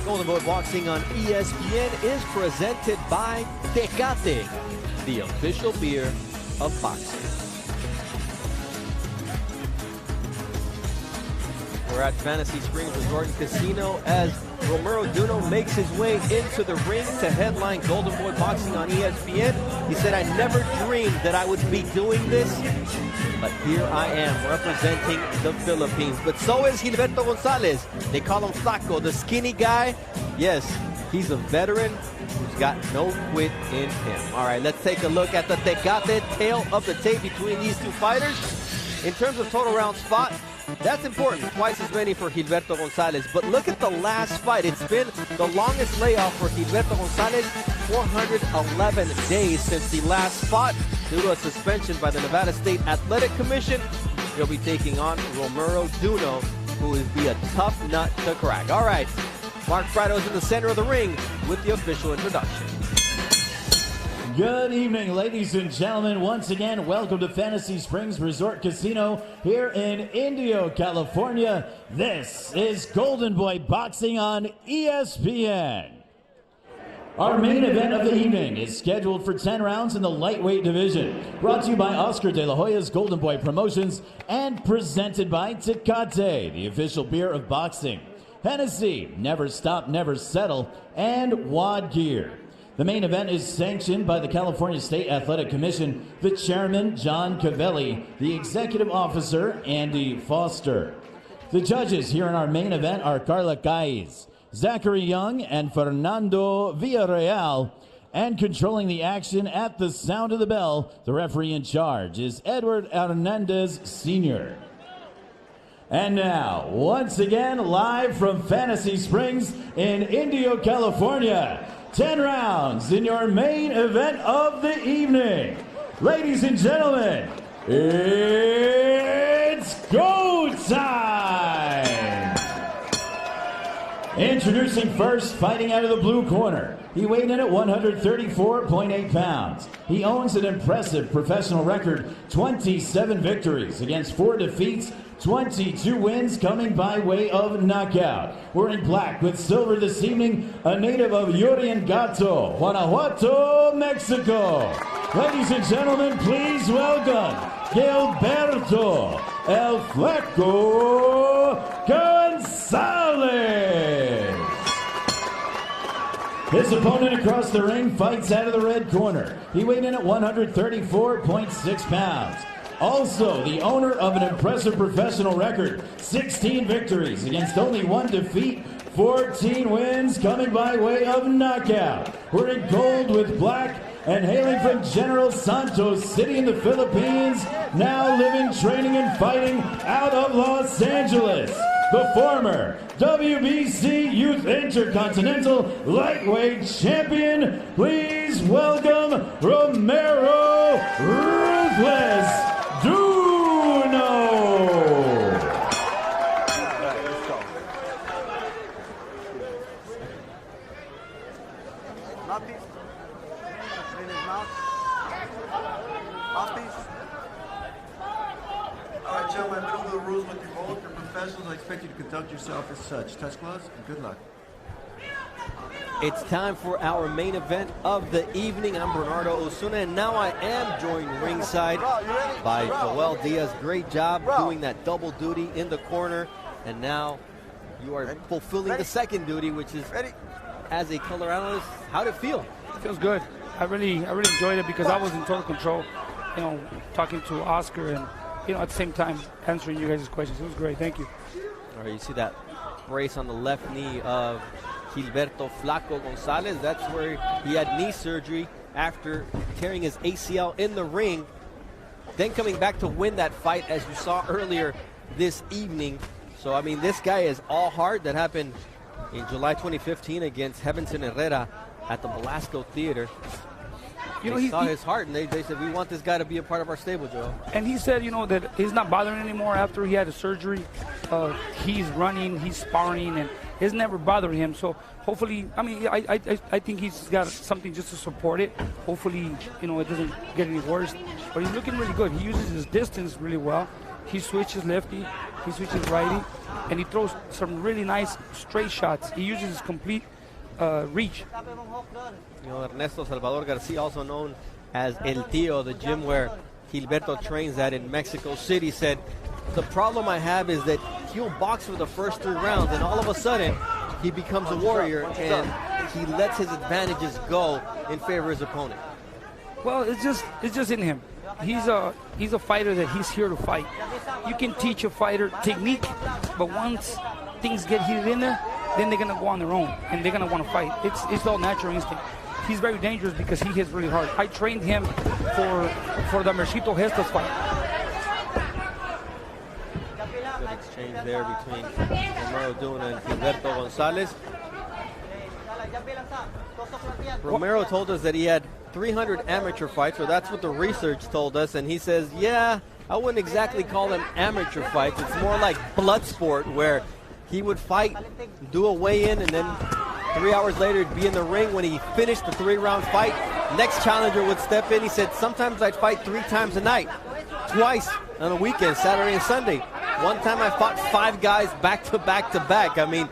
Golden Boy Boxing on ESPN is presented by Tecate, the official beer of boxing. We're at Fantasy Springs Resort and Casino as Romero Duno makes his way into the ring to headline Golden Boy Boxing on ESPN. He said, "I never dreamed that I would be doing this, but here I am representing the Philippines." But so is Gilberto Gonzales. They call him Flaco, the skinny guy. Yes, he's a veteran who's got no quit in him. All right, let's take a look at the Tecate tail of the tape between these two fighters. In terms of total rounds fought, that's important, twice as many for Gilberto Gonzales. But look at the last fight. It's been the longest layoff for Gilberto Gonzales, 411 days since he last fought due to a suspension by the Nevada State Athletic Commission. He'll be taking on Romero Duno, who will be a tough nut to crack. All right, Mark Frado's in the center of the ring with the official introduction. Good evening, ladies and gentlemen. Once again, welcome to Fantasy Springs Resort Casino here in Indio, California. This is Golden Boy Boxing on ESPN. Our main event of the evening is scheduled for 10 rounds in the lightweight division. Brought to you by Oscar De La Hoya's Golden Boy Promotions and presented by Tecate, the official beer of boxing. Hennessy, Never Stop, Never Settle, and WAD Gear. The main event is sanctioned by the California State Athletic Commission, the chairman, John Cavelli, the executive officer, Andy Foster. The judges here in our main event are Carla Caiz, Zachary Young, and Fernando Villarreal. And controlling the action at the sound of the bell, the referee in charge is Edward Hernandez Sr. And now, once again, live from Fantasy Springs in Indio, California, 10 rounds in your main event of the evening. Ladies and gentlemen, it's go time! Introducing first, fighting out of the blue corner. He weighed in at 134.8 pounds. He owns an impressive professional record, 27 victories against 4 defeats, 22 wins coming by way of knockout. Wearing black with silver this evening, a native of Uriangato, Guanajuato, Mexico. Ladies and gentlemen, please welcome Gilberto El Flaco Gonzales. His opponent across the ring fights out of the red corner. He weighed in at 134.6 pounds. Also, the owner of an impressive professional record, 16 victories against only 1 defeat, 14 wins coming by way of knockout. Wearing gold with black and hailing from General Santos City in the Philippines, now living, training, and fighting out of Los Angeles. The former WBC Youth Intercontinental Lightweight Champion, please welcome Romero Ruthless Duno. Mouthpiece. In his mouth. Mouthpiece. All right, gentlemen, I know the rules with you both. You're professionals. I expect you to conduct yourself as such. Touch gloves and good luck. It's time for our main event of the evening. I'm Bernardo Osuna, and now I am joined ringside by Joel Diaz. Great job doing that double duty in the corner, and now you are fulfilling the second duty, which is as a color analyst. How'd it feel? It feels good. I really enjoyed it because I was in total control, talking to Oscar and, at the same time answering you guys' questions. It was great. Thank you. All right, you see that brace on the left knee of Gilberto Flaco Gonzales. That's where he had knee surgery after tearing his ACL in the ring. Then coming back to win that fight, as you saw earlier this evening. So, I mean, this guy is all heart. That happened in July 2015 against Heavenson Herrera at the Velasco Theater. He saw his heart, and they said, we want this guy to be a part of our stable, Joe. And he said, that he's not bothering anymore after he had a surgery. He's running, he's sparring, and it's never bothering him. So hopefully, I think he's got something just to support it. Hopefully, it doesn't get any worse. But he's looking really good. He uses his distance really well. he switches lefty, he switches righty, and he throws some really nice straight shots. He uses his complete reach. You know, Ernesto Salvador Garcia, also known as El Tío, the gym where Gilberto trains at in Mexico City, said, the problem I have is that he'll box for the first 3 rounds, and all of a sudden, he becomes a warrior, and he lets his advantages go in favor of his opponent. Well, it's just in him. He's a fighter that he's here to fight. You can teach a fighter technique, but once things get heated in there, then they're gonna go on their own and they're gonna want to fight. It's all natural instinct. He's very dangerous because he hits really hard. I trained him for the Mercito Gestas fight. Good exchange there between Romero Duno and Gilberto Gonzales. Romero told us that he had 300 amateur fights, or that's what the research told us, and he says, yeah, I wouldn't exactly call them amateur fights. It's more like blood sport, where he would fight, do a weigh-in, and then 3 hours later he'd be in the ring. When he finished the 3-round fight, next challenger would step in. He said, sometimes I'd fight 3 times a night, twice on a weekend, Saturday and Sunday. One time I fought 5 guys back to back to back. I mean,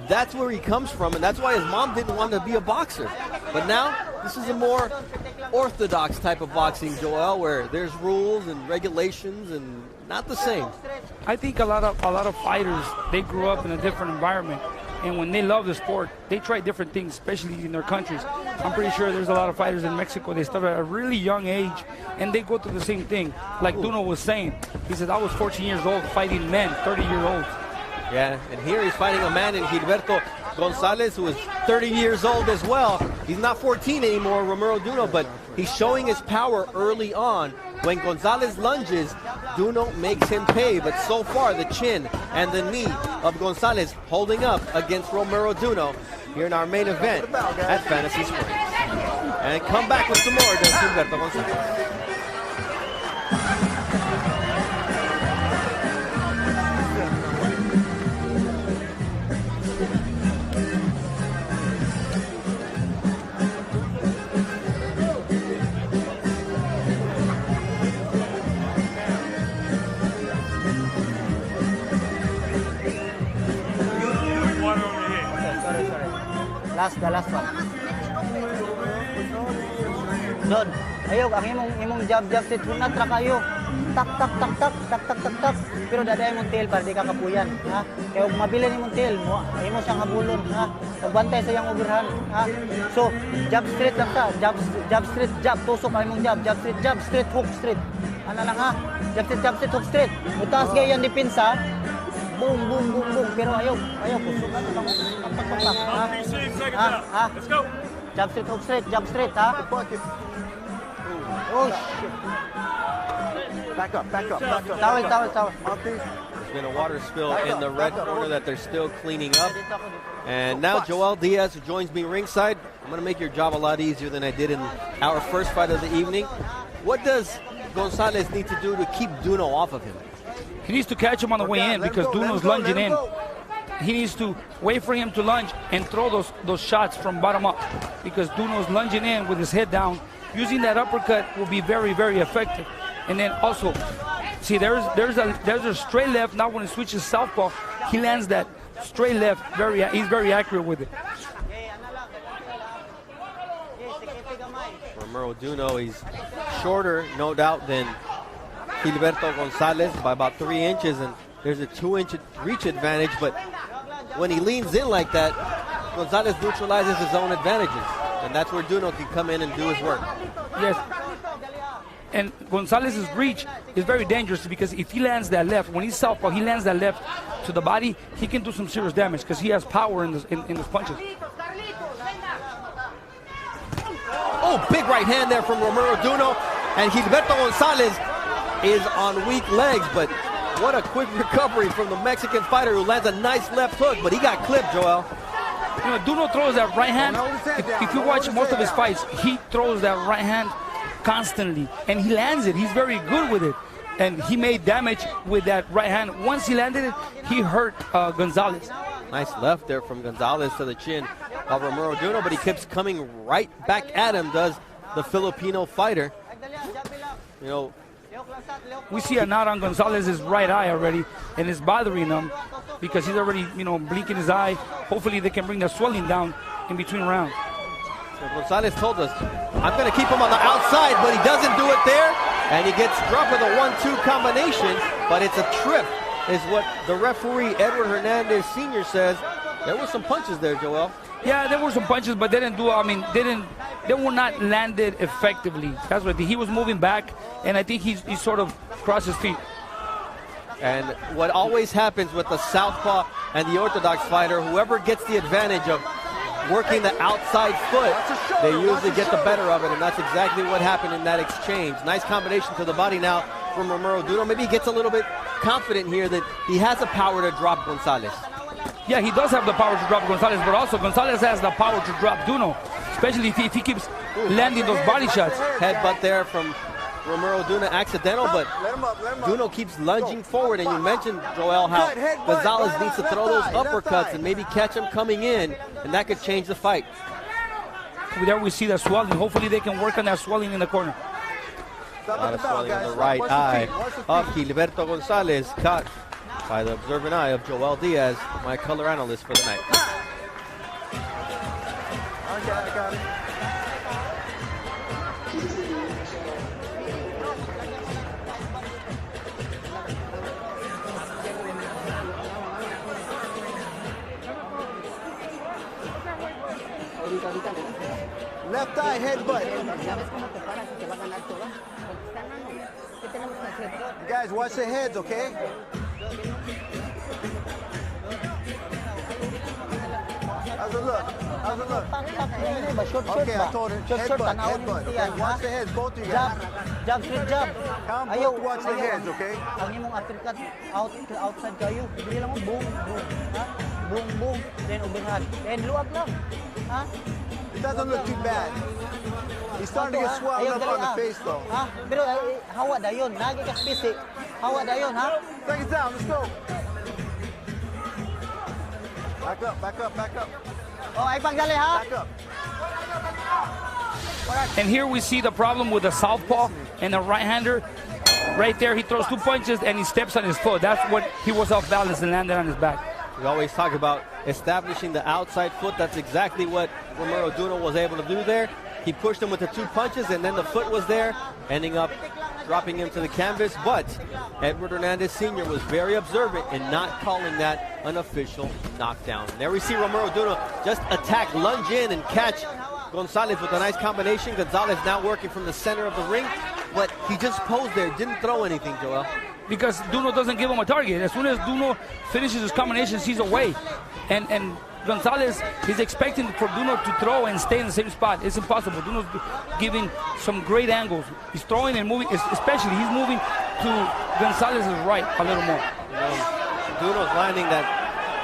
that's where he comes from, and that's why his mom didn't want to be a boxer. But now, this is a more orthodox type of boxing, Joel, where there's rules and regulations and not the same. I think a lot of fighters, they grew up in a different environment, and when they love the sport, they try different things, especially in their countries. I'm pretty sure there's a lot of fighters in Mexico, they start at a really young age, and they go through the same thing. Like Duno was saying, he said, I was 14 years old fighting men, 30-year-olds. Yeah, and here he's fighting a man in Gilberto Gonzales who is 30 years old as well. He's not 14 anymore, Romero Duno, but he's showing his power early on. When Gonzales lunges, Duno makes him pay, but so far the chin and the knee of Gonzales holding up against Romero Duno here in our main event at Fantasy Springs. And come back with some more against Gilberto Gonzales. The last one. Doon. Ayog, ang imong jab sit hunat ra kayo. Tak tak tak tak tak tak tak tak. Pero daday imong tail para di ka kapuyan, ha? Kaya ug mabilin imong tail mo, imo siyang habulon, ha? Pagbantay sa iyang overhand, ha? So, jab straight lang ta, jab straight, jab tusok ang imong jab straight, hook straight. Ana lang ha? Jab straight, hook straight. Utaas gay yang depensa. Boom, boom, boom, boom. Pero ayaw kusog na lang. Let's go. Jab straight, hook straight, jab straight, ha? Oh, shit. Back up. Towel. There's been a water spill in the red corner that they're still cleaning up. And now Joel Diaz, who joins me ringside. I'm going to make your job a lot easier than I did in our first fight of the evening. What does Gonzales need to do to keep Duno off of him? He needs to catch him on the way in because Duno's lunging in. He needs to wait for him to lunge and throw those shots from bottom up because Duno's lunging in with his head down. Using that uppercut will be very, very effective. And then also, see, there's a straight left. Now when he switches southpaw, he lands that straight left. He's very accurate with it. Romero Duno, he's shorter, no doubt, than Gilberto Gonzales by about 3 inches, and there's a 2-inch reach advantage, but when he leans in like that, Gonzales neutralizes his own advantages, and that's where Duno can come in and do his work. Yes. And Gonzales' reach is very dangerous because if he lands that left, when he's southpaw, he lands that left to the body, he can do some serious damage because he has power in his punches. Oh, big right hand there from Romero Duno, and Gilberto Gonzales is on weak legs, but what a quick recovery from the Mexican fighter who lands a nice left hook, but he got clipped, Joel. You know, Duno throws that right hand. If you watch most of his fights, he throws that right hand constantly, and he lands it. He's very good with it, and he made damage with that right hand. Once he landed it, he hurt Gonzales. Nice left there from Gonzales to the chin of Romero Duno, but he keeps coming right back at him, does the Filipino fighter. You know, we see a knot on Gonzales' right eye already, and it's bothering him because he's already, blinking his eye. Hopefully they can bring the swelling down in between rounds. So Gonzales told us, I'm going to keep him on the outside, but he doesn't do it there, and he gets dropped with a 1-2 combination, but it's a trip, is what the referee, Edward Hernandez Sr. says. There were some punches there, Joel. Yeah, there were some punches, but they were not landed effectively. That's what he was moving back, and I think he sort of crossed his feet. And what always happens with the southpaw and the orthodox fighter, whoever gets the advantage of working the outside foot, they usually get the better of it, and that's exactly what happened in that exchange. Nice combination to the body now from Romero Duno. Maybe he gets a little bit confident here that he has the power to drop Gonzales. Yeah, he does have the power to drop Gonzales, but also Gonzales has the power to drop Duno, especially if he keeps landing those body shots. Headbutt there from Romero Duno, accidental, but Duno keeps lunging forward, and you mentioned, Joel, how Gonzales needs to throw those uppercuts and maybe catch him coming in, and that could change the fight. There we see the swelling. Hopefully they can work on that swelling in the corner. A lot of swelling on the right eye of Gilberto Gonzales, caught by the observant eye of Joel Diaz, my color analyst for the night. Okay, I got it. Left eye headbutt. Guys, watch the heads, okay? How's it look? How's it look? Okay, I told him. Headbutt, headbutt. Okay, watch the heads, both of you guys. Jab, straight jab. Come both to watch the heads, okay? Ang imong uppercut outside kayo. Bili lang mo boom, boom. Ha? Boom, boom. Then overhand. Then luwag lang. Ha? It doesn't look too bad. He's starting to get swelled up on the face, though. Ha? Pero hawa dayon. Nagi ka spesik. Hawa dayon, ha? Seconds down, let's go. Back up, back up, back up. Oh, ay pagdali, ha? Back up. And here we see the problem with the southpaw and the right-hander. Right there, he throws 2 punches and he steps on his foot. That's what he was off balance and landed on his back. We always talk about establishing the outside foot. That's exactly what Romero Duno was able to do there. He pushed him with the 2 punches, and then the foot was there, ending up dropping him to the canvas. But Edward Hernandez Sr. was very observant in not calling that an official knockdown. And there we see Romero Duno just attack, lunge in, and catch Gonzales with a nice combination. Gonzales now working from the center of the ring, but he just posed there, didn't throw anything, Joel. Because Duno doesn't give him a target. As soon as Duno finishes his combinations, he's away. And Gonzales is expecting for Duno to throw and stay in the same spot. It's impossible. Duno's giving some great angles. He's throwing and moving, especially he's moving to Gonzales' right a little more. Duno's landing that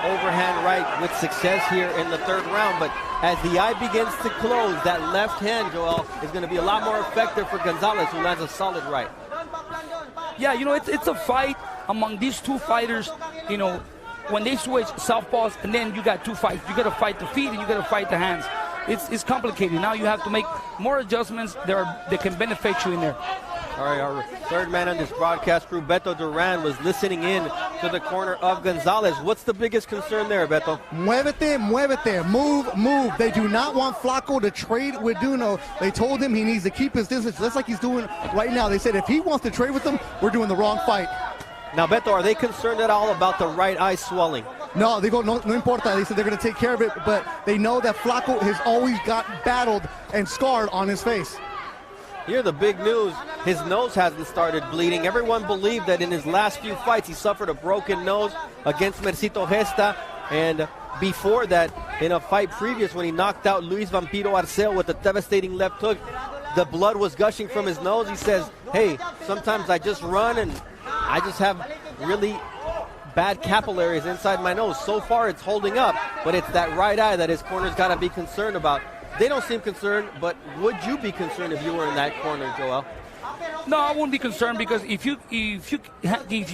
overhand right with success here in the 3rd round, but as the eye begins to close, that left hand, Joel, is going to be a lot more effective for Gonzales, who lands a solid right. Yeah, it's a fight among these two fighters, when they switch southpaws, and then you got 2 fights. You got to fight the feet and you got to fight the hands. It's complicated. Now you have to make more adjustments that can benefit you in there. All right, our 3rd man on this broadcast crew, Beto Duran, was listening in to the corner of Gonzales. What's the biggest concern there, Beto? Muévete, muévete, move, move. They do not want Flaco to trade with Duno. They told him he needs to keep his distance, just like he's doing right now. They said if he wants to trade with them, we're doing the wrong fight. Now, Beto, are they concerned at all about the right eye swelling? No, they go, no importa. They said they're going to take care of it, but they know that Flaco has always got battled and scarred on his face. Here, the big news, his nose hasn't started bleeding. Everyone believed that in his last few fights, he suffered a broken nose against Mercito Gesta. And before that, in a fight previous, when he knocked out Luis Vampiro Arceo with a devastating left hook, the blood was gushing from his nose. He says, hey, sometimes I just run and I just have really bad capillaries inside my nose. So far, it's holding up, but it's that right eye that his corner's got to be concerned about. They don't seem concerned, but would you be concerned if you were in that corner, Joel? No, I wouldn't be concerned, because if you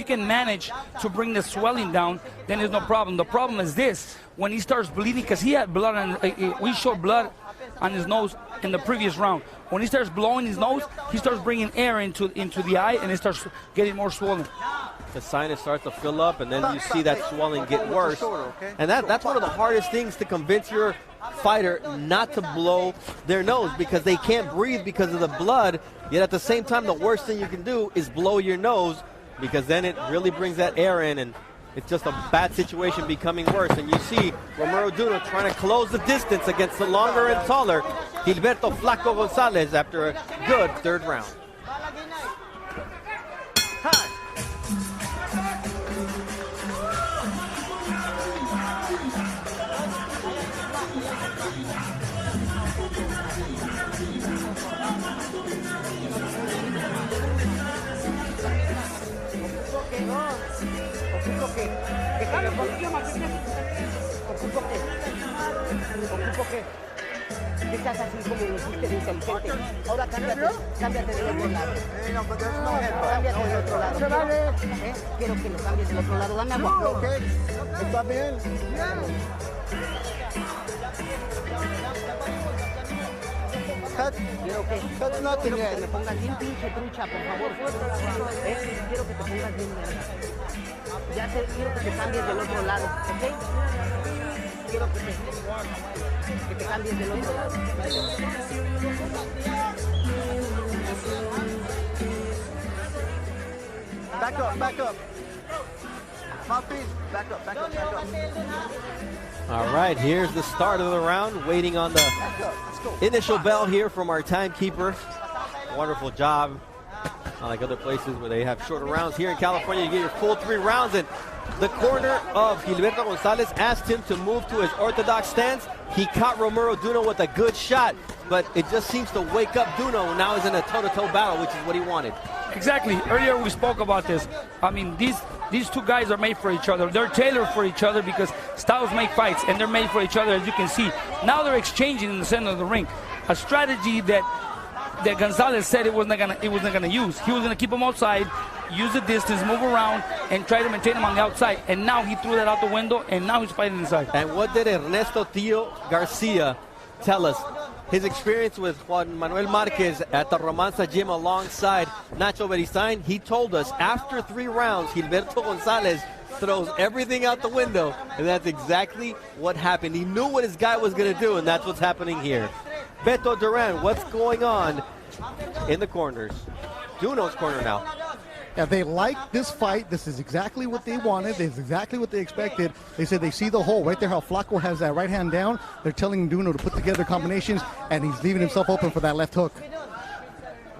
can manage to bring the swelling down, then there's no problem. The problem is this: when he starts bleeding, because he had blood, and we showed blood on his nose in the previous round. When he starts blowing his nose, he starts bringing air into the eye, and it starts getting more swollen. The sinus starts to fill up, and then you see that swelling get worse. And that's one of the hardest things, to convince your fighter not to blow their nose, because they can't breathe because of the blood. Yet at the same time, the worst thing you can do is blow your nose, because then it really brings that air in, and it's just a bad situation becoming worse. And you see Romero Duno trying to close the distance against the longer and taller Gilberto Flaco Gonzales after a good third round. Que seas así como lo hiciste de inteligente. Ahora cámbiate del otro lado. Cámbiate del otro lado. Quiero que lo cambies del otro lado. Dame agua. Ok, está bien. Quiero que me pongas bien pinche trucha, por favor. Quiero que te pongas bien verga. Quiero que te cambies del otro lado, ¿ok? Quiero que te cambies del otro lado. Back up, back up. Mouthpiece, back up, back up, back up. All right, here's the start of the round, waiting on the initial bell here from our timekeeper. Wonderful job. Unlike other places where they have shorter rounds, here in California you get your full 3 rounds. And the corner of Gilberto Gonzales asked him to move to his orthodox stance. He caught Romero Duno with a good shot, but it just seems to wake up Duno. Now he's in a toe-to-toe battle, which is what he wanted. Exactly. Earlier we spoke about this. I mean, these two guys are made for each other. They're tailored for each other, because styles make fights, and they're made for each other, as you can see. Now they're exchanging in the center of the ring. A strategy that Gonzales said it wasn't gonna use. He was gonna keep him outside, use the distance, move around, and try to maintain him on the outside. And now he threw that out the window, and now he's fighting inside. And what did Ernesto Tio Garcia tell us? His experience with Juan Manuel Marquez at the Romanza Gym alongside Nacho Beristain, he told us after 3 rounds, Gilberto Gonzales throws everything out the window, and that's exactly what happened. He knew what his guy was going to do, and that's what's happening here. Beto Duran, what's going on in the corners? Duno's corner now. Yeah, they like this fight. This is exactly what they wanted. This is exactly what they expected. They said they see the hole right there, how Flaco has that right hand down. They're telling Duno to put together combinations, and he's leaving himself open for that left hook.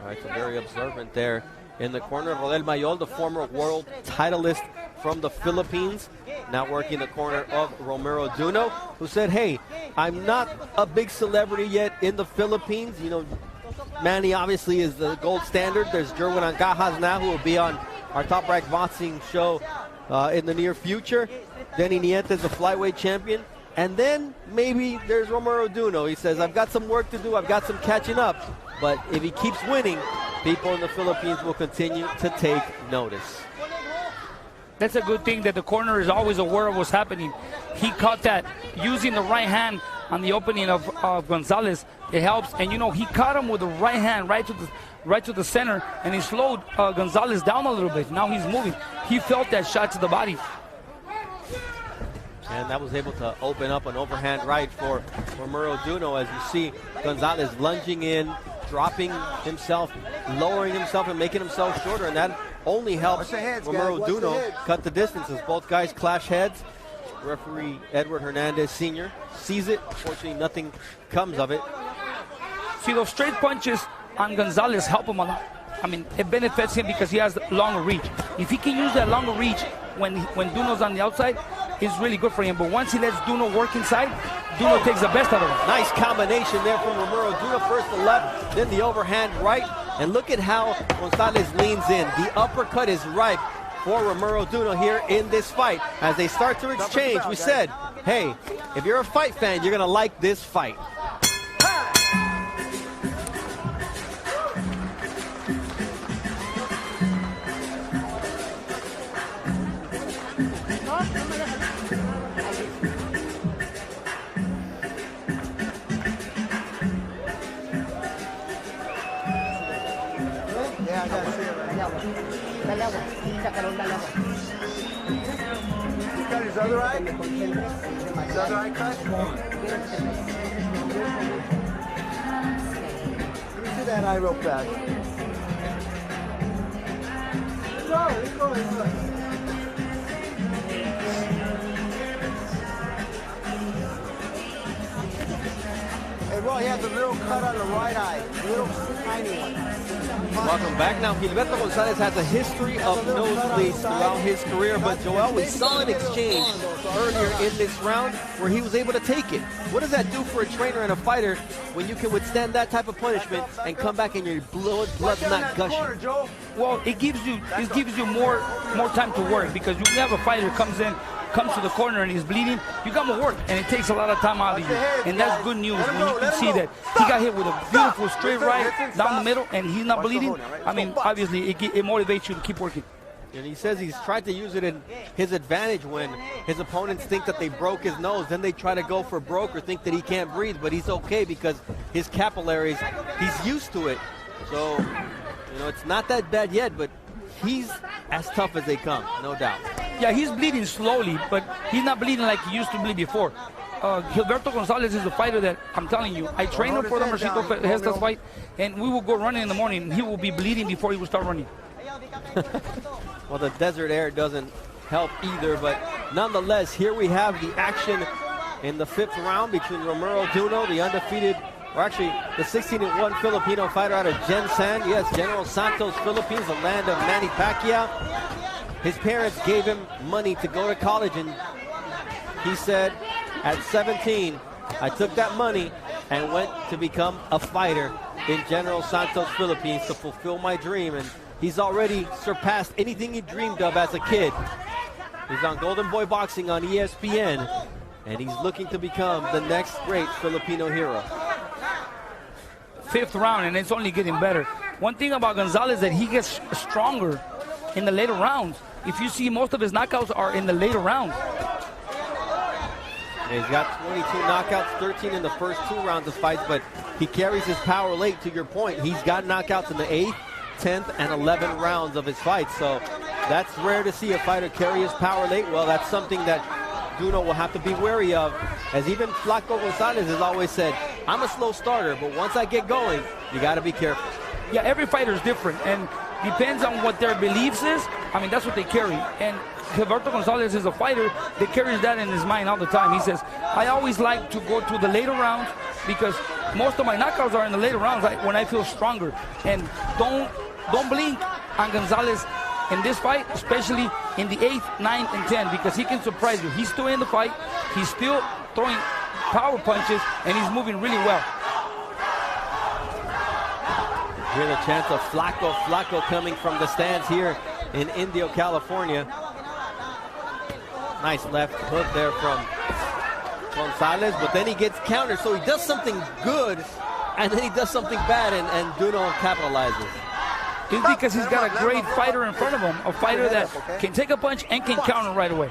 All right, so very observant there in the corner. Rodel Mayol, the former world titleist from the Philippines, now working the corner of Romero Duno, who said, hey, I'm not a big celebrity yet in the Philippines. You know, Manny obviously is the gold standard. There's Jerwin Ancajas now, who will be on our Top Rank Boxing show in the near future. Denny Nieto is the flyweight champion. And then maybe there's Romero Duno. He says, I've got some work to do. I've got some catching up. But if he keeps winning, people in the Philippines will continue to take notice. That's a good thing that the corner is always aware of what's happening. He caught that using the right hand on the opening of Gonzales. It helps, and you know, he caught him with the right hand right to the center, and he slowed Gonzales down a little bit. Now he's moving. He felt that shot to the body. And that was able to open up an overhand right for Romero Duno, as you see Gonzales lunging in, dropping himself, lowering himself, and making himself shorter, and that only helps Romero Duno cut the distance as both guys clash heads. Referee Edward Hernandez Sr. sees it. Fortunately, nothing comes of it. See, those straight punches on Gonzales help him a lot. I mean, it benefits him because he has longer reach. If he can use that longer reach when Duno's on the outside, it's really good for him. But once he lets Duno work inside, Duno takes the best out of him. Nice combination there from Romero Duno. First the left, then the overhand right. And look at how Gonzales leans in. The uppercut is ripe for Romero Duno here in this fight. As they start to exchange, we said, hey, if you're a fight fan, you're going to like this fight. Dalawa. Isa karon dalawa. You cut his other eye? His other eye cut? Let me see that eye real fast. Let's go. Hey, Roy, he has a little cut on the right eye. Little tiny one. Welcome back. Now, Gilberto Gonzales has a history of nosebleeds throughout his career, but Joel, we saw an exchange earlier in this round where he was able to take it. What does that do for a trainer and a fighter when you can withstand that type of punishment and come back and your blood's not gushing? Well, it gives you more time to work, because you have a fighter comes to the corner and he's bleeding, you got to work, and it takes a lot of time out of you. And that's good news when you can see that he got hit with a beautiful straight right down the middle and he's not bleeding. I mean, obviously, it motivates you to keep working. And he says he's tried to use it in his advantage when his opponents think that they broke his nose. Then they try to go for broke or think that he can't breathe, but he's okay because his capillaries, he's used to it. So, you know, it's not that bad yet, but he's as tough as they come, no doubt. Yeah, he's bleeding slowly, but he's not bleeding like he used to bleed before. Gilberto Gonzales is a fighter that, I'm telling you, I trained him for the Marcito Hestas fight, and we will go running in the morning, and he will be bleeding before he will start running. Well, the desert air doesn't help either, but nonetheless, here we have the action in the 5th round between Romero Duno, the undefeated, or actually the 16-1 Filipino fighter out of Gensan. Yes, General Santos, Philippines, the land of Manny Pacquiao. His parents gave him money to go to college, and he said, at 17, I took that money and went to become a fighter in General Santos, Philippines to fulfill my dream. And he's already surpassed anything he dreamed of as a kid. He's on Golden Boy Boxing on ESPN, and he's looking to become the next great Filipino hero. 5th round, and it's only getting better. One thing about Gonzales is that he gets stronger in the later rounds. If you see, most of his knockouts are in the later rounds. He's got 22 knockouts, 13 in the first 2 rounds of fights, but he carries his power late, to your point. He's got knockouts in the 8th, 10th, and 11th rounds of his fights. So that's rare to see a fighter carry his power late. Well, that's something that Duno will have to be wary of, as even Flaco Gonzales has always said, I'm a slow starter, but once I get going, you got to be careful. Yeah, every fighter is different, and depends on what their beliefs is. I mean, that's what they carry. And Gilberto Gonzales is a fighter that carries that in his mind all the time. He says, I always like to go to the later rounds because most of my knockouts are in the later rounds when I feel stronger. And don't blink on Gonzales in this fight, especially in the 8th, 9th, and 10th, because he can surprise you. He's still in the fight. He's still throwing power punches, and he's moving really well. Hear the chants of Flaco, Flaco coming from the stands here in Indio, California. Nice left hook there from Gonzales, but then he gets countered, so he does something good, and then he does something bad, and Duno capitalizes. It's because he's got a great fighter in front of him, a fighter that can take a punch and can counter right away.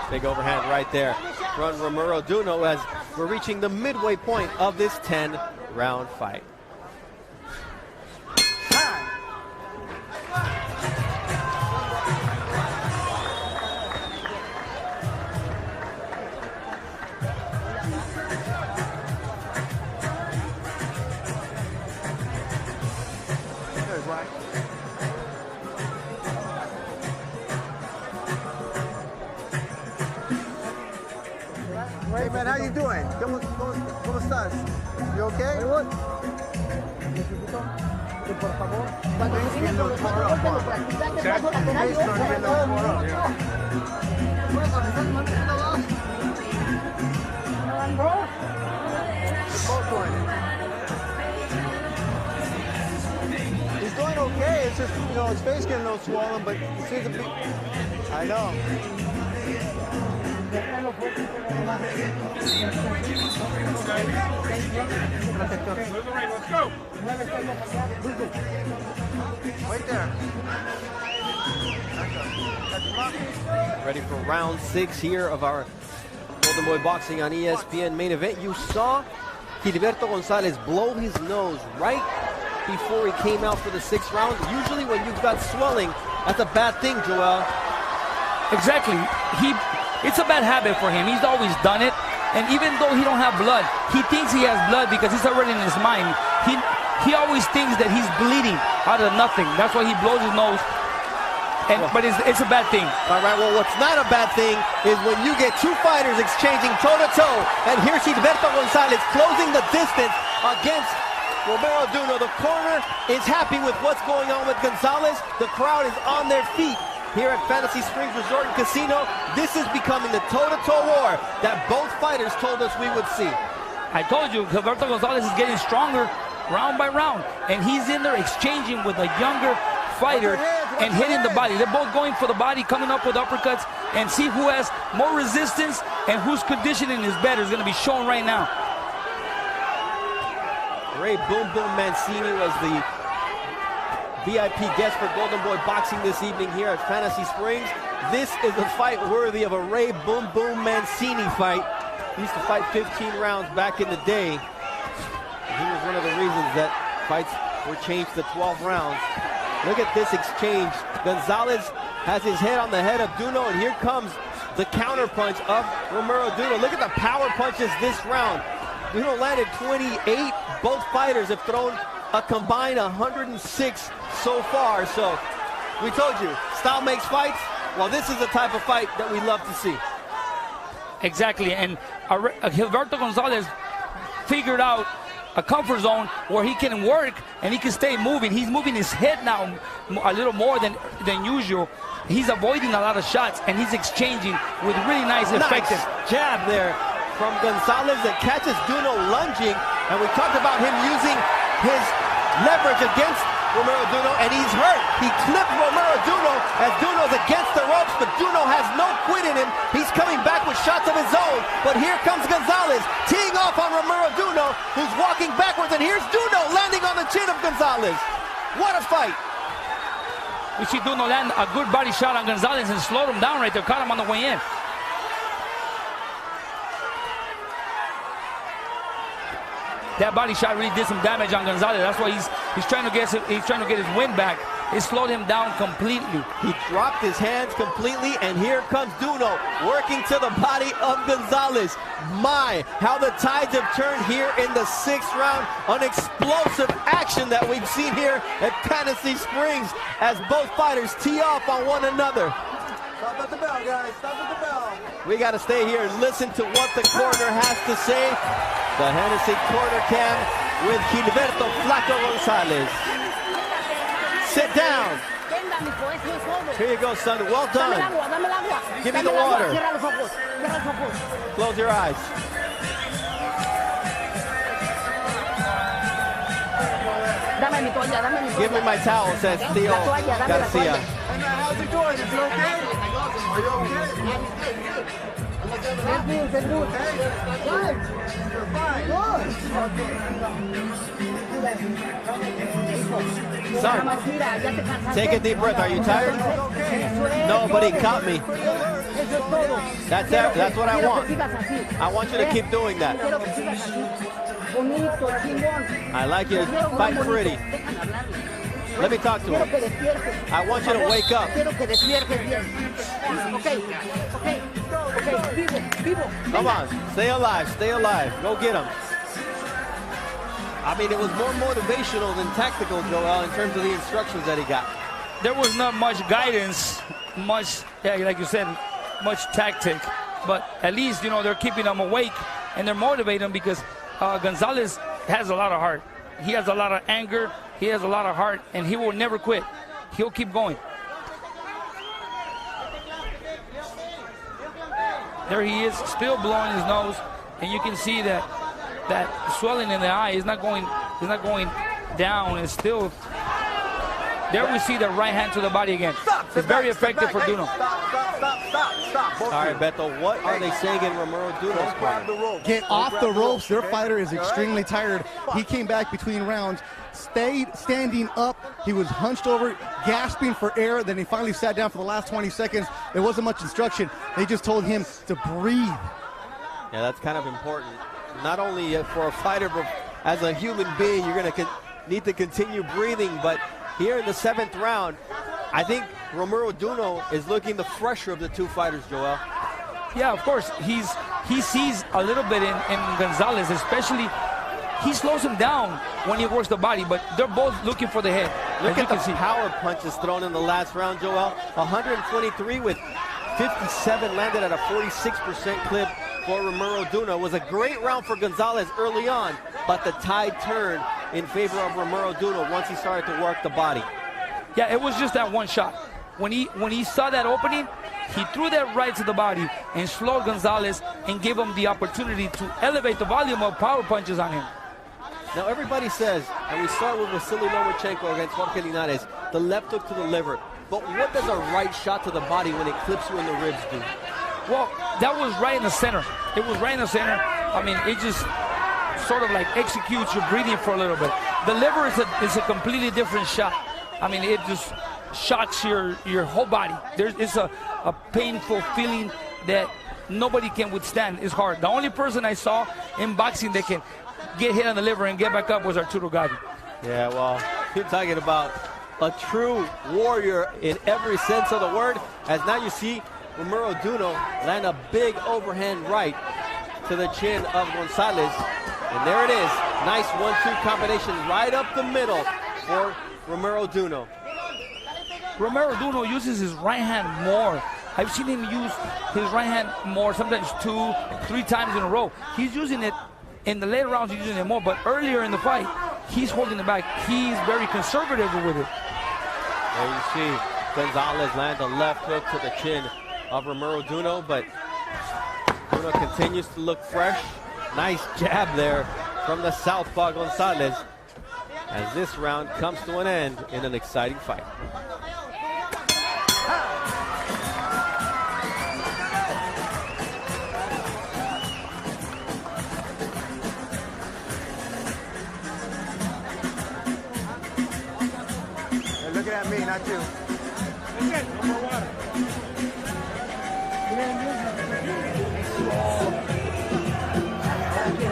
Big overhand right there from Romero Duno as we're reaching the midway point of this 10-round fight. Hey man, how you doing? ¿Cómo estás? You okay? Por favor, cuando vienen con los cuatro golpes, lo practican de paso lateral. He's doing okay. It's just, you know, his face getting a little swollen, but he seems to be. I know. Let's go. Right there. Ready for round 6 here of our Golden Boy Boxing on ESPN main event. You saw Gilberto Gonzales blow his nose right before he came out for the 6th round. Usually when you've got swelling, that's a bad thing, Joel. Exactly. It's a bad habit for him. He's always done it. And even though he don't have blood, he thinks he has blood because it's already in his mind. He always thinks that he's bleeding out of nothing. That's why he blows his nose. But it's a bad thing. All right, well, what's not a bad thing is when you get two fighters exchanging toe-to-toe, and here's Gilberto Gonzales closing the distance against Romero Duno. The corner is happy with what's going on with Gonzales. The crowd is on their feet here at Fantasy Springs Resort and Casino. This is becoming the toe-to-toe war that both fighters told us we would see. I told you, Gilberto Gonzales is getting stronger round by round, and he's in there exchanging with a younger fighter and hitting the body. They're both going for the body, coming up with uppercuts, and see who has more resistance and whose conditioning is better is going to be shown right now. Ray Boom Boom Mancini was the VIP guest for Golden Boy Boxing this evening here at Fantasy Springs. This is a fight worthy of a Ray Boom Boom Mancini fight. He used to fight 15 rounds back in the day. He was one of the reasons that fights were changed to 12 rounds. Look at this exchange. Gonzales has his head on the head of Duno, and here comes the counter punch of Romero Duno. Look at the power punches this round. Duno landed 28. Both fighters have thrown a combined 106 so far. So we told you, style makes fights. Well, this is the type of fight that we love to see. Exactly, and Gilberto Gonzales figured out a comfort zone where he can work and he can stay moving. He's moving his head now a little more than usual. He's avoiding a lot of shots, and he's exchanging with really nice effective jab there from Gonzales that catches Duno lunging. And we talked about him using his leverage against Romero Duno, and he's hurt. He clipped Romero Duno as Duno's against the ropes, but Duno has no quit in him. He's coming back with shots of his own, but here comes Gonzales teeing off on Romero Duno, who's walking backwards, and here's Duno landing on the chin of Gonzales. What a fight. We see Duno land a good body shot on Gonzales and slowed him down right there, caught him on the way in. That body shot really did some damage on Gonzales. That's why he's trying to get his wind back. It slowed him down completely. He dropped his hands completely, and here comes Duno working to the body of Gonzales. My, how the tides have turned here in the 6th round. An explosive action that we've seen here at Fantasy Springs as both fighters tee off on one another. Stop at the bell, guys. Stop at the bell. We got to stay here and listen to what the corner has to say. The Hennessy corner cam with Gilberto Flaco Gonzales. Sit down. Here you go, son. Well done. Give me the water. Close your eyes. Give me my towel, says Theo Garcia. How's it going? Is it okay? Are you okay? Good. Good. You're fine. Son, take a deep breath. Are you tired? No, but he caught me. That's what I want. I want you to keep doing that. I like you to fight pretty. Let me talk to him. I want you to wake up. Come on, stay alive, stay alive. Go get him. I mean, it was more motivational than tactical, Joel, in terms of the instructions that he got. There was not much guidance, like you said, much tactic. But at least, they're keeping him awake and they're motivating him because Gonzales has a lot of heart. He has a lot of anger. He has a lot of heart, and he will never quit. He'll keep going. There he is, still blowing his nose, and you can see that swelling in the eye is not going down. It's still there. We see the right hand to the body again. It's very effective for Duno. Stop. All right, Beto, what are they saying in Romero Duno's corner? Get off the ropes. Their fighter is extremely tired. He came back between rounds, stayed standing up. He was hunched over, gasping for air. Then he finally sat down for the last 20 seconds. There wasn't much instruction. They just told him to breathe. Yeah, that's kind of important. not only for a fighter, but as a human being, you're going to need to continue breathing. But here in the 7th round, I think Romero Duno is looking the fresher of the two fighters, Joel. Yeah, of course. He sees a little bit in Gonzales, especially. He slows him down when he works the body, but they're both looking for the head. Look at the power punches thrown in the last round, Joel. 123 with 57 landed at a 46% clip for Romero Duno. It was a great round for Gonzales early on, but the tide turned in favor of Romero Duno once he started to work the body. Yeah, it was just that one shot. When he saw that opening, he threw that right to the body and slowed Gonzales and gave him the opportunity to elevate the volume of power punches on him. Now everybody says, and we start with Vasily Lomachenko against Jorge Linares, the left hook to the liver. But what does a right shot to the body when it clips you in the ribs do? Well, that was right in the center. It was right in the center. I mean, it just sort of like executes your breathing for a little bit. The liver is a completely different shot. I mean, it just shocks your whole body. It's a painful feeling that nobody can withstand. It's hard. The only person I saw in boxing that can get hit on the liver and get back up was Arturo Gatti. Yeah, well, you're talking about a true warrior in every sense of the word, as now you see Romero Duno land a big overhand right to the chin of Gonzales. And there it is. Nice 1-2 combination right up the middle for Romero Duno. Romero Duno uses his right hand more. I've seen him use his right hand more, sometimes 2-3 times in a row. He's using it in the later rounds, he's using it more, but earlier in the fight, he's holding it back. He's very conservative with it. There you see Gonzales land a left hook to the chin of Romero Duno, but Duno continues to look fresh. Nice jab there from the southpaw Gonzales as this round comes to an end in an exciting fight. Looking at me, not you.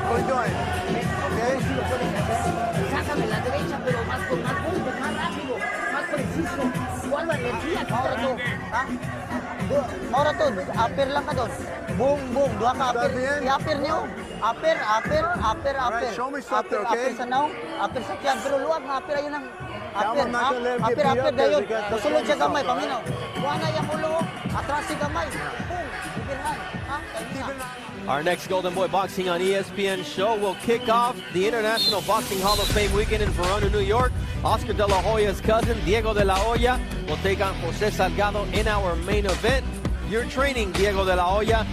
What are you doing? Okay? Sácame la derecha, pero más con más golpes, más rápido, más preciso. Igual la energía que trato. Maura to, upper lang ka doon. Boom, boom, dua ka upper. I-upper niyo. Upper. Alright, show me something, okay? Upper sa naong, upper sa tiyan. Pero luwag na, upper ayun ang upper. I'm not gonna let him get beat up Upper there, dayon. they got the Musulod siya focus gamay, off, paminaw. Buwan na yung ulo, atras si gamay. Boom, ibigay. Our next Golden Boy Boxing on ESPN show will kick off the International Boxing Hall of Fame weekend in Verona, New York. Oscar De La Hoya's cousin, Diego De La Hoya, will take on Jose Salgado in our main event. You're training Diego De La Hoya.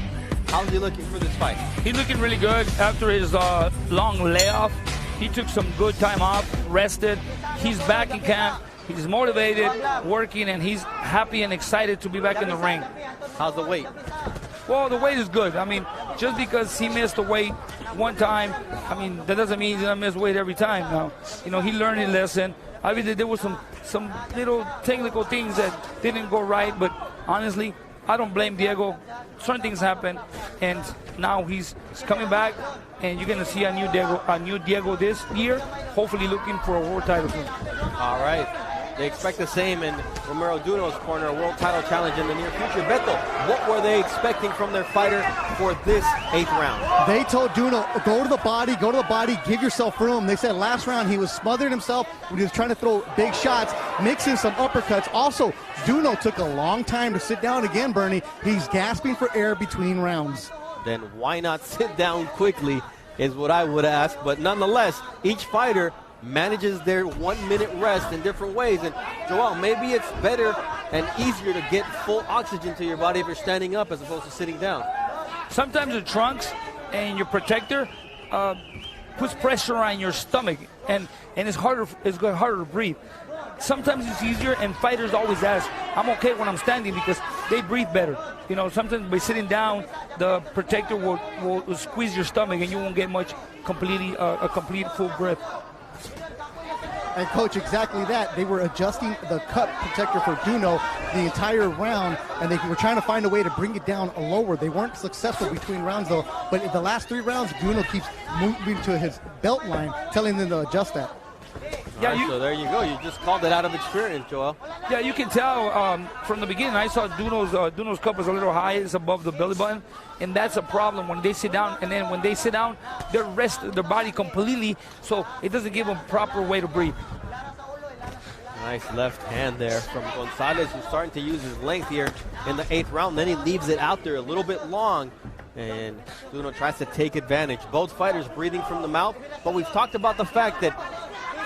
How's he looking for this fight? He's looking really good after his long layoff. He took some good time off, rested. He's back in camp. He's motivated, working, and he's happy and excited to be back in the ring. How's the weight? Well, the weight is good. I mean, just because he missed the weight one time, I mean, that doesn't mean he's going to miss weight every time. Now, you know, he learned his lesson. Obviously, there was some little technical things that didn't go right, but honestly, I don't blame Diego. Certain things happen, and now he's coming back, and you're going to see a new Diego this year, hopefully looking for a world title soon. All right. They expect the same in Romero Duno's corner, a world title challenge in the near future. Beto, what were they expecting from their fighter for this 8th round? They told Duno, go to the body, give yourself room. They said last round he was smothering himself when he was trying to throw big shots, mixing some uppercuts. Also, Duno took a long time to sit down again, Bernie. He's gasping for air between rounds. Then why not sit down quickly is what I would ask. But nonetheless, each fighter manages their 1-minute rest in different ways. And Joel, maybe it's better and easier to get full oxygen to your body if you're standing up as opposed to sitting down. Sometimes the trunks and your protector puts pressure on your stomach, and it's harder to breathe. Sometimes it's easier, and fighters always ask, I'm okay when I'm standing because they breathe better. You know, sometimes by sitting down, the protector will squeeze your stomach and you won't get much a complete full breath. And coach, exactly that. They were adjusting the cut protector for Duno the entire round, and they were trying to find a way to bring it down lower. They weren't successful between rounds though, but in the last 3 rounds, Duno keeps moving to his belt line, telling them to adjust that. Yeah, right, so there you go. You just called it out of experience, Joel. Yeah, you can tell from the beginning. I saw Duno's cup was a little high. It's above the belly button, and that's a problem when they sit down. And then when they sit down, they rest their body completely, so it doesn't give them proper way to breathe. Nice left hand there from Gonzales, who's starting to use his length here in the 8th round. Then he leaves it out there a little bit long, and Duno tries to take advantage. Both fighters breathing from the mouth, but we've talked about the fact that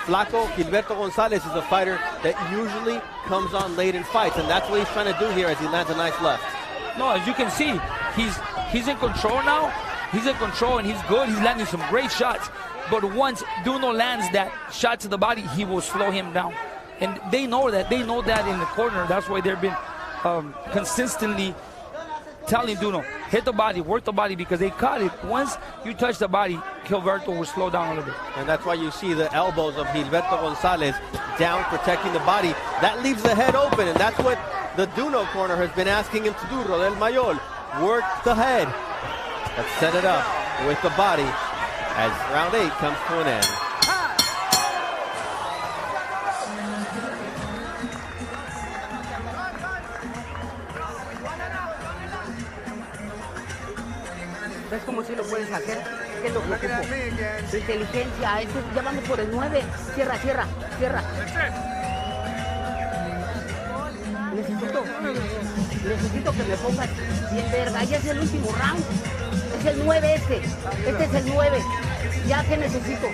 Flaco Gilberto Gonzales is a fighter that usually comes on late in fights, and that's what he's trying to do here as he lands a nice left. No, as you can see, he's in control now. He's in control, and he's good. He's landing some great shots. But once Duno lands that shot to the body, he will slow him down. And they know that. They know that in the corner. That's why they've been consistently telling Duno, hit the body, work the body, because they caught it. Once you touch the body, Gilberto will slow down a little bit. And that's why you see the elbows of Gilberto Gonzales down, protecting the body. That leaves the head open, and that's what the Duno corner has been asking him to do. Rodel Mayol, work the head. Let's set it up with the body as round 8 comes to an end. ¿Ves cómo sí lo puedes hacer? ¿Qué es lo que ocupo? Tu inteligencia. Ya vamos por el 9. Cierra, cierra, cierra. Necesito que me pongas bien verga. Ya es el último round. Es el 9 este. Este es el 9. Ya que necesito.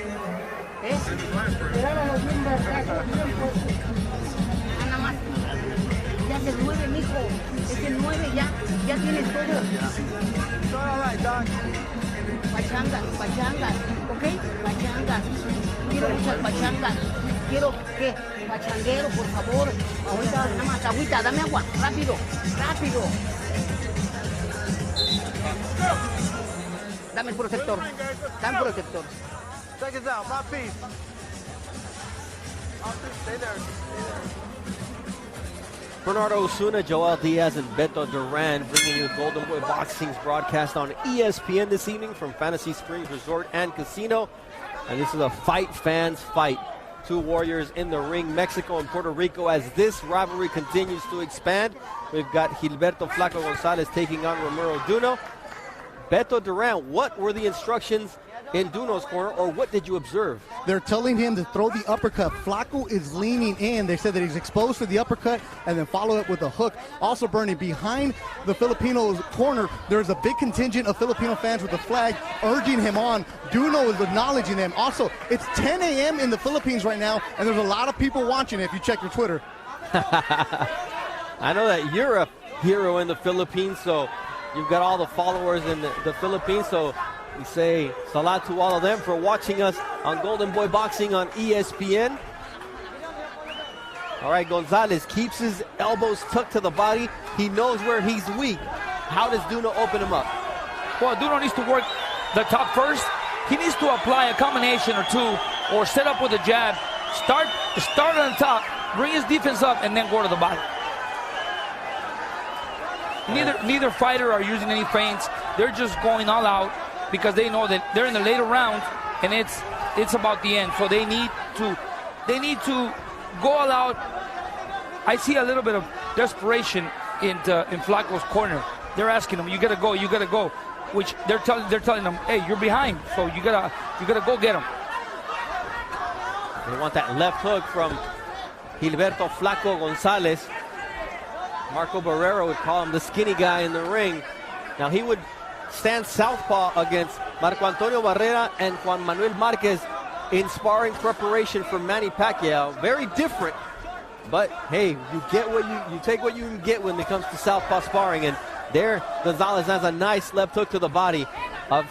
Nada más. Ya es el 9, mijo. Es el 9 ya. Ya tienes todo. Pachangas, pachangas, ¿ok? Pachangas. Quiero muchas pachangas. Quiero que pachanguero, por favor. Ahorita, nada más, agüita, dame agua. Rápido, rápido. Dame el protector. Dame el protector. Check this out, my piece. Stay there. Bernardo Osuna, Joel Diaz, and Beto Duran bringing you Golden Boy Boxing's broadcast on ESPN this evening from Fantasy Springs Resort and Casino. And this is a fight fans fight. 2 warriors in the ring, Mexico and Puerto Rico, as this rivalry continues to expand. We've got Gilberto Flaco Gonzales taking on Romero Duno. Beto Duran, what were the instructions in Duno's corner, or what did you observe? They're telling him to throw the uppercut. Flaco is leaning in. They said that he's exposed to the uppercut and then follow it with a hook. Also, Bernie, behind the Filipinos' corner, there's a big contingent of Filipino fans with the flag urging him on. Duno is acknowledging them. Also, it's 10 a.m. in the Philippines right now, and there's a lot of people watching if you check your Twitter. I know that you're a hero in the Philippines, so you've got all the followers in the Philippines, so we say salat to all of them for watching us on Golden Boy Boxing on ESPN. All right, Gonzales keeps his elbows tucked to the body. He knows where he's weak. How does Duno open him up? Well, Duno needs to work the top first. He needs to apply a combination or two, or set up with a jab. Start on the top, bring his defense up, and then go to the body. Neither fighter are using any feints. They're just going all out because they know that they're in the later rounds and it's about the end. So they need to go all out. I see a little bit of desperation in Flaco's corner. They're asking him, "You gotta go," which they're telling him, "Hey, you're behind, so you gotta go get him." They want that left hook from Gilberto Flaco Gonzales. Marco Barrero would call him the skinny guy in the ring. Now he would stand southpaw against Marco Antonio Barrera and Juan Manuel Marquez in sparring preparation for Manny Pacquiao. Very different, but hey, you get what you take what you can get when it comes to southpaw sparring. And there, Gonzales has a nice left hook to the body of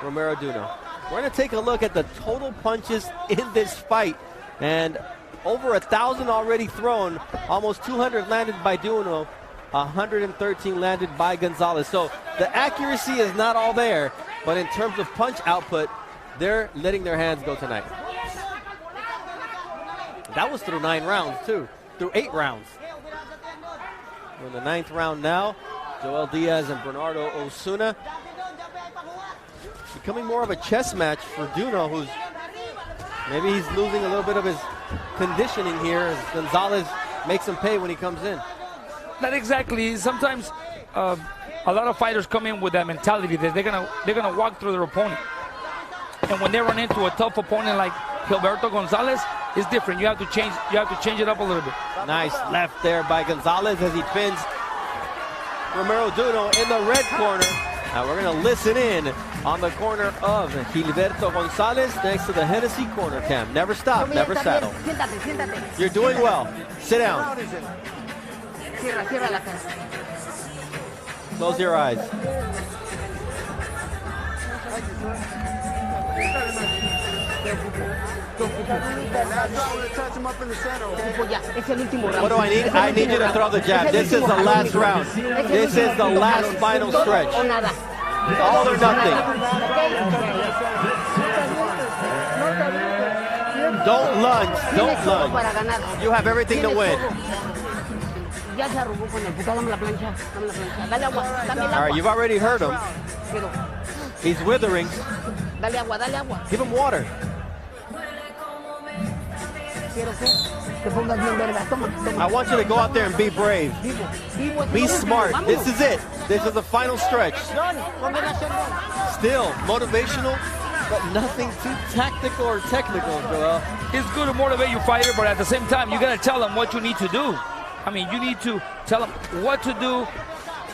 Romero Duno. We're going to take a look at the total punches in this fight, and over 1,000 already thrown, almost 200 landed by Duno, 113 landed by Gonzales. So the accuracy is not all there, but in terms of punch output, they're letting their hands go tonight. That was through 9 rounds, too. Through 8 rounds. We're in the 9th round now. Joel Diaz and Bernardo Osuna. Becoming more of a chess match for Duno, who's maybe he's losing a little bit of his conditioning here as Gonzales makes him pay when he comes in. Not exactly. Sometimes a lot of fighters come in with that mentality that they're gonna walk through their opponent, and when they run into a tough opponent like Gilberto Gonzales, it's different. You have to change it up a little bit. Nice left there by Gonzales as he pins Romero Duno in the red corner. Now we're gonna listen in on the corner of Gilberto Gonzales next to the Hennessy corner cam. Never stop, never settle. Siéntate, siéntate. You're doing well. Sit down. Cierra, cierra la cara. Close your eyes. What do I need? I need you to throw the jab. This is the last round. This is the last final stretch. All or nothing. Don't lunge. Don't lunge. You have everything to win. All right, you've already heard him. He's withering. Give him water. I want you to go out there and be brave. Be smart. This is it. This is the final stretch. Still motivational, but nothing too tactical or technical, Joel. It's good to motivate your fighter, but at the same time, you got to tell them what you need to do. I mean, you need to tell him what to do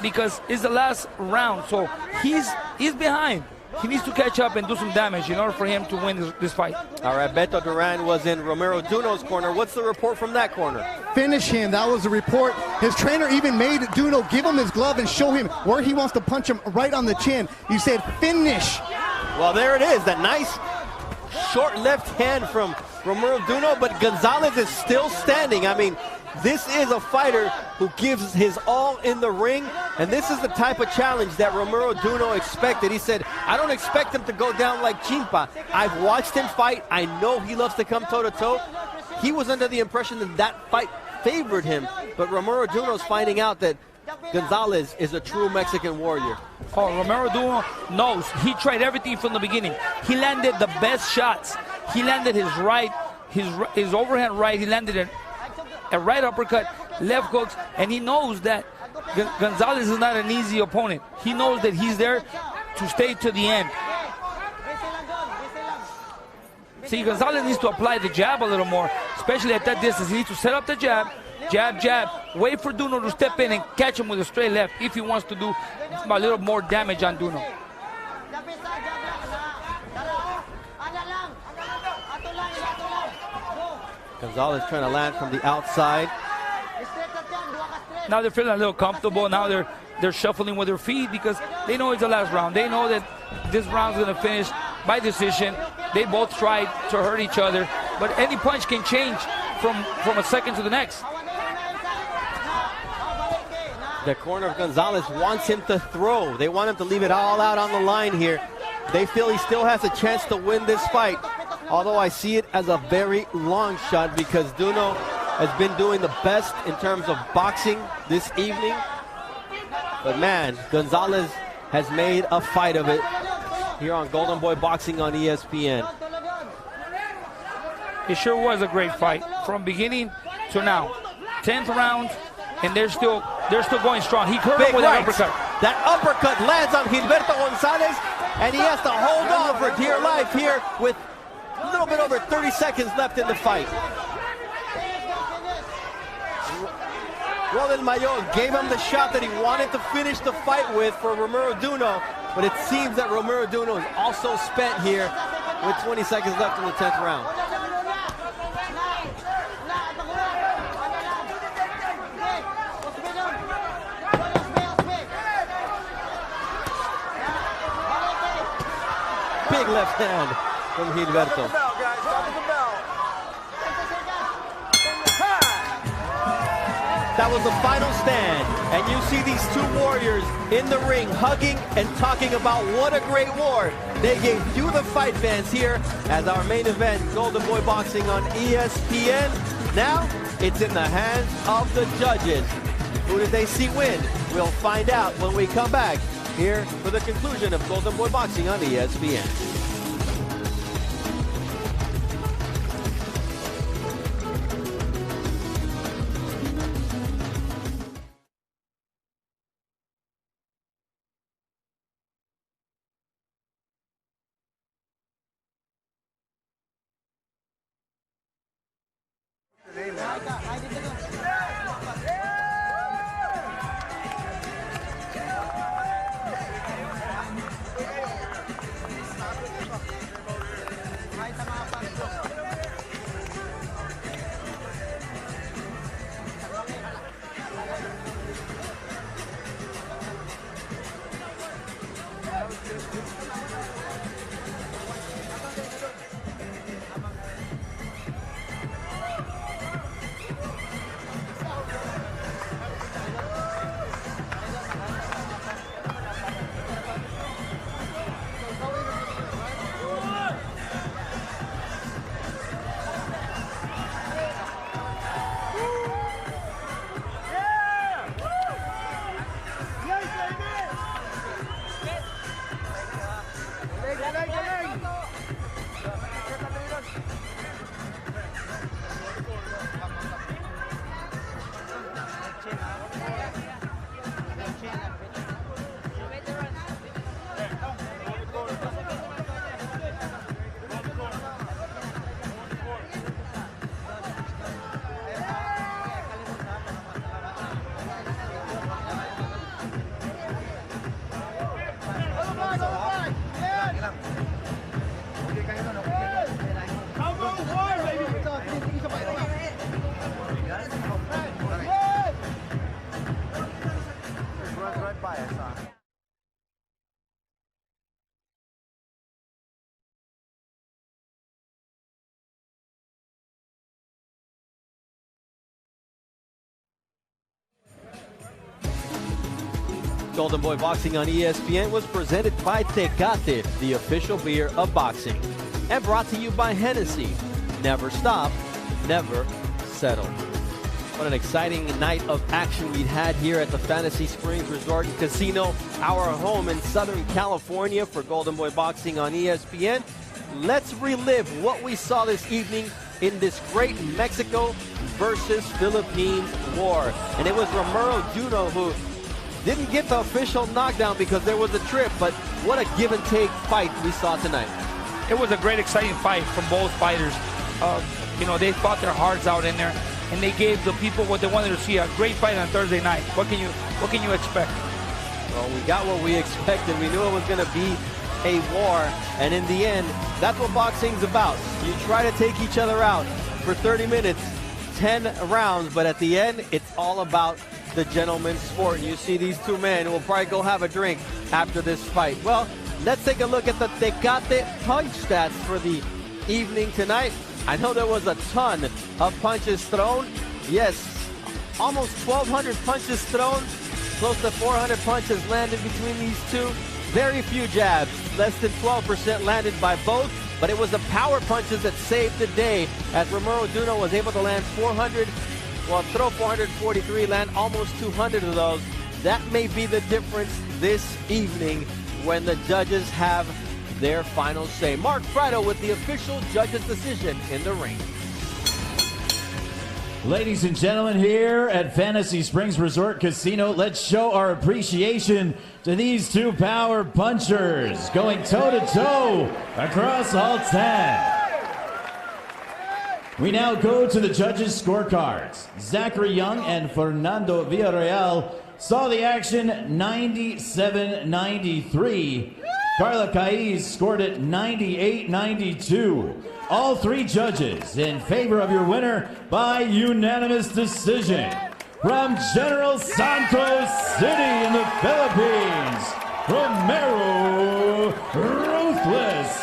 because it's the last round. So he's behind. He needs to catch up and do some damage in order for him to win this fight. All right, Beto Duran was in Romero Duno's corner. What's the report from that corner? Finish him. That was the report. His trainer even made Duno give him his glove and show him where he wants to punch him right on the chin. He said, finish. Well, there it is. That nice short left hand from Romero Duno, but Gonzales is still standing. I mean, this is a fighter who gives his all in the ring, and this is the type of challenge that Romero Duno expected. He said, I don't expect him to go down like Chimpa. I've watched him fight. I know he loves to come toe-to-toe. He was under the impression that that fight favored him, but Romero Duno's finding out that Gonzales is a true Mexican warrior. Oh, Romero Duno knows. He tried everything from the beginning. He landed the best shots. He landed his right, his overhand right. He landed a right uppercut, left hooks, and he knows that Gonzales is not an easy opponent. He knows that he's there to stay to the end. See, Gonzales needs to apply the jab a little more, especially at that distance. He needs to set up the jab, jab, jab, wait for Duno to step in and catch him with a straight left if he wants to do a little more damage on Duno. Gonzales trying to land from the outside. Now they're feeling a little comfortable. Now they're shuffling with their feet because they know it's the last round. They know that this round's going to finish by decision. They both tried to hurt each other, but any punch can change from a second to the next. The corner of Gonzales wants him to throw. They want him to leave it all out on the line here. They feel he still has a chance to win this fight. Although I see it as a very long shot because Duno has been doing the best in terms of boxing this evening. But man, Gonzales has made a fight of it here on Golden Boy Boxing on ESPN. It sure was a great fight from beginning to now. 10th round, and they're still going strong. He hurt him with that uppercut. That uppercut lands on Gilberto Gonzales, and he has to hold on for dear life here with a little bit over 30 seconds left in the fight. Roland Mayor gave him the shot that he wanted to finish the fight with for Romero Duno, but it seems that Romero Duno is also spent here with 20 seconds left in the 10th round. Big left hand from Gilberto. That was the final stand. And you see these two warriors in the ring hugging and talking about what a great war they gave you, the fight fans, here as our main event, Golden Boy Boxing on ESPN. Now, it's in the hands of the judges. Who did they see win? We'll find out when we come back here for the conclusion of Golden Boy Boxing on ESPN. Golden Boy Boxing on ESPN was presented by Tecate, the official beer of boxing, and brought to you by Hennessy. Never stop, never settle. What an exciting night of action we'd had here at the Fantasy Springs Resort and Casino, our home in Southern California for Golden Boy Boxing on ESPN. Let's relive what we saw this evening in this great Mexico versus Philippines war. And it was Romero Duno who didn't get the official knockdown because there was a trip, but what a give and take fight we saw tonight. It was a great, exciting fight from both fighters. They fought their hearts out in there, and they gave the people what they wanted to see, a great fight on Thursday night. What can you expect? Well, we got what we expected. We knew it was going to be a war, and in the end, that's what boxing's about. You try to take each other out for 30 minutes, 10 rounds, but at the end, it's all about the gentleman's sport. And you see these two men who will probably go have a drink after this fight. Well, let's take a look at the Tecate punch stats for the evening tonight. I know there was a ton of punches thrown. Yes, almost 1,200 punches thrown. Close to 400 punches landed between these two. Very few jabs, less than 12% landed by both. But it was the power punches that saved the day as Romero Duno was able to land throw 443, land almost 200 of those. That may be the difference this evening when the judges have their final say. Mark Frido with the official judge's decision in the ring. Ladies and gentlemen, here at Fantasy Springs Resort Casino, let's show our appreciation to these two power punchers going toe-to-toe across all 10. We now go to the judges' scorecards. Zachary Young and Fernando Villarreal saw the action 97-93. Carla Caiz scored it 98-92. All three judges in favor of your winner by unanimous decision. From General Santos City in the Philippines, Romero Ruthless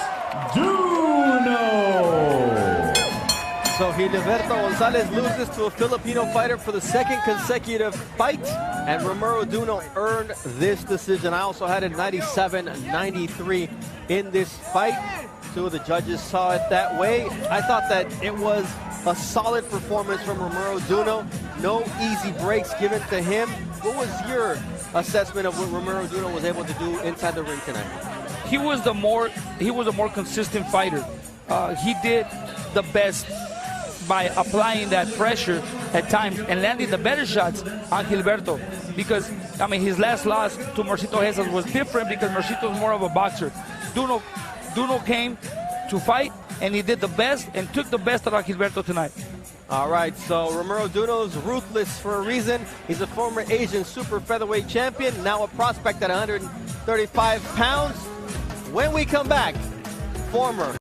Duno. So Gilberto Gonzales loses to a Filipino fighter for the second consecutive fight, and Romero Duno earned this decision. I also had it 97-93 in this fight. Two of the judges saw it that way. I thought that it was a solid performance from Romero Duno. No easy breaks given to him. What was your assessment of what Romero Duno was able to do inside the ring tonight? He was a more consistent fighter. He did the best by applying that pressure at times and landing the better shots on Gilberto. Because, I mean, his last loss to Marcito Hezas was different because Marcito is more of a boxer. Duno came to fight, and he did the best and took the best out of Gilberto tonight. All right, so Romero Duno's ruthless for a reason. He's a former Asian super featherweight champion, now a prospect at 135 pounds. When we come back, former